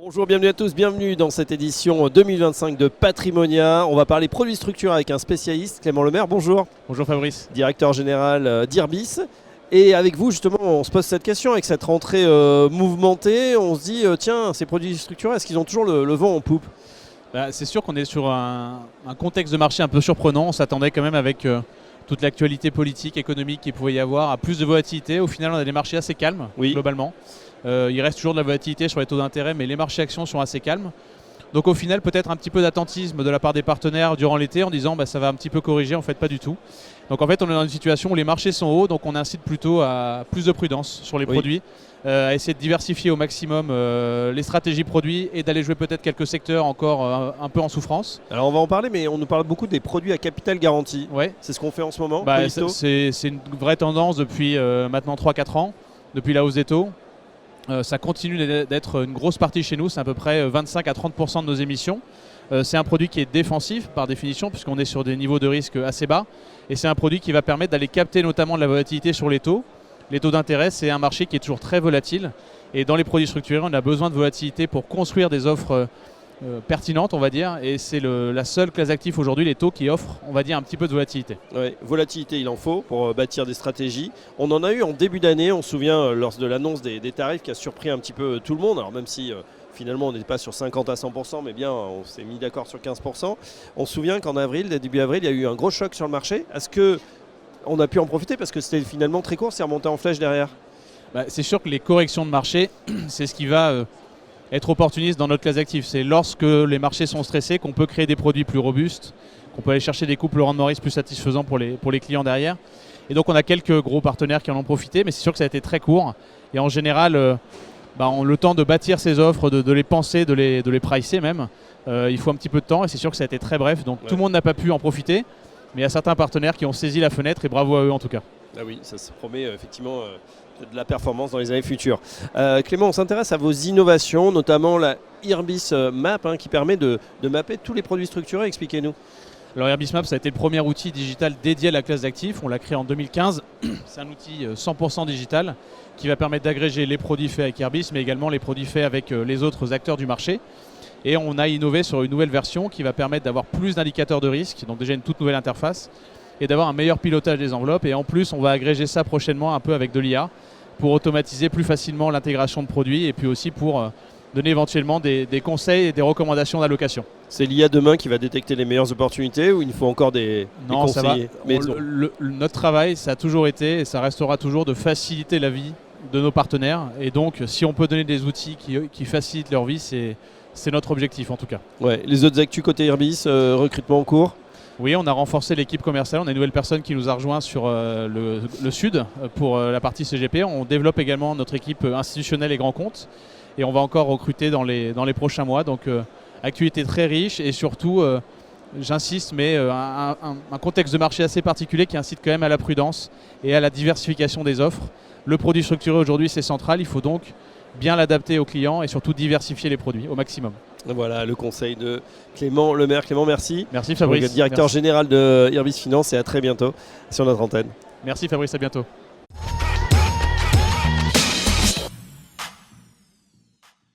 Bonjour, bienvenue à tous, bienvenue dans cette édition 2025 de Patrimonia. On va parler produits structurés avec un spécialiste, Clément Lemaire. Bonjour. Bonjour Fabrice. Directeur général d'Irbis. Et avec vous, justement, on se pose cette question, avec cette rentrée mouvementée, on se dit, tiens, ces produits structurés, est-ce qu'ils ont toujours le vent en poupe ? C'est sûr qu'on est sur un contexte de marché un peu surprenant. On s'attendait quand même avec toute l'actualité politique, économique qu'il pouvait y avoir à plus de volatilité. Au final, on a des marchés assez calmes, globalement. Il reste toujours de la volatilité sur les taux d'intérêt, mais les marchés actions sont assez calmes. Donc au final, peut-être un petit peu d'attentisme de la part des partenaires durant l'été en disant ça va un petit peu corriger, en fait pas du tout. Donc en fait, on est dans une situation où les marchés sont hauts, donc on incite plutôt à plus de prudence sur les produits, à essayer de diversifier au maximum les stratégies produits et d'aller jouer peut-être quelques secteurs encore un peu en souffrance. Alors on va en parler, mais on nous parle beaucoup des produits à capital garanti. Ouais. C'est ce qu'on fait en ce moment. C'est une vraie tendance depuis maintenant 3-4 ans, depuis la hausse des taux. Ça continue d'être une grosse partie chez nous, c'est à peu près 25 à 30% de nos émissions. C'est un produit qui est défensif par définition puisqu'on est sur des niveaux de risque assez bas et c'est un produit qui va permettre d'aller capter notamment de la volatilité sur les taux. Les taux d'intérêt, c'est un marché qui est toujours très volatile et dans les produits structurés, on a besoin de volatilité pour construire des offres pertinentes, on va dire, et c'est la seule classe d'actifs aujourd'hui, les taux, qui offrent, on va dire, un petit peu de volatilité. Ouais, volatilité, il en faut pour bâtir des stratégies. On en a eu en début d'année, on se souvient, lors de l'annonce des tarifs qui a surpris un petit peu tout le monde. Alors même si finalement on n'était pas sur 50 à 100%, mais bien on s'est mis d'accord sur 15%. On se souvient qu'en avril, début avril, il y a eu un gros choc sur le marché. Est-ce qu'on a pu en profiter parce que c'était finalement très court, c'est remonté en flèche derrière? C'est sûr que les corrections de marché, c'est ce qui va être opportuniste dans notre classe d'actifs. C'est lorsque les marchés sont stressés qu'on peut créer des produits plus robustes, qu'on peut aller chercher des couples rendement risque plus satisfaisants pour les clients derrière. Et donc on a quelques gros partenaires qui en ont profité, mais c'est sûr que ça a été très court. Et en général, on a le temps de bâtir ces offres, de les penser, de les pricer même. Il faut un petit peu de temps et c'est sûr que ça a été très bref. Donc tout le monde n'a pas pu en profiter, mais il y a certains partenaires qui ont saisi la fenêtre et bravo à eux en tout cas. Ah oui, ça se promet effectivement de la performance dans les années futures. Clément, on s'intéresse à vos innovations, notamment la Irbis Map qui permet de mapper tous les produits structurés. Expliquez-nous. Alors Irbis Map, ça a été le premier outil digital dédié à la classe d'actifs. On l'a créé en 2015. C'est un outil 100% digital qui va permettre d'agréger les produits faits avec Irbis, mais également les produits faits avec les autres acteurs du marché. Et on a innové sur une nouvelle version qui va permettre d'avoir plus d'indicateurs de risque, donc déjà une toute nouvelle interface, et d'avoir un meilleur pilotage des enveloppes. Et en plus, on va agréger ça prochainement un peu avec de l'IA pour automatiser plus facilement l'intégration de produits et puis aussi pour donner éventuellement des conseils et des recommandations d'allocation. C'est l'IA demain qui va détecter les meilleures opportunités ou il faut encore des conseillers? Notre travail, ça a toujours été et ça restera toujours de faciliter la vie de nos partenaires. Et donc, si on peut donner des outils qui facilitent leur vie, c'est notre objectif en tout cas. Ouais. Les autres actus côté Irbis, recrutement en cours? Oui, on a renforcé l'équipe commerciale. On a une nouvelle personne qui nous a rejoint sur le sud pour la partie CGP. On développe également notre équipe institutionnelle et grand compte. Et on va encore recruter dans les prochains mois. Donc, activité très riche et surtout, j'insiste, mais un contexte de marché assez particulier qui incite quand même à la prudence et à la diversification des offres. Le produit structuré aujourd'hui, c'est central. Il faut donc bien l'adapter aux clients et surtout diversifier les produits au maximum. Voilà le conseil de Clément Lemaire. Clément, merci. Merci Fabrice. Directeur général de Irbis Finance et à très bientôt sur notre antenne. Merci Fabrice, à bientôt.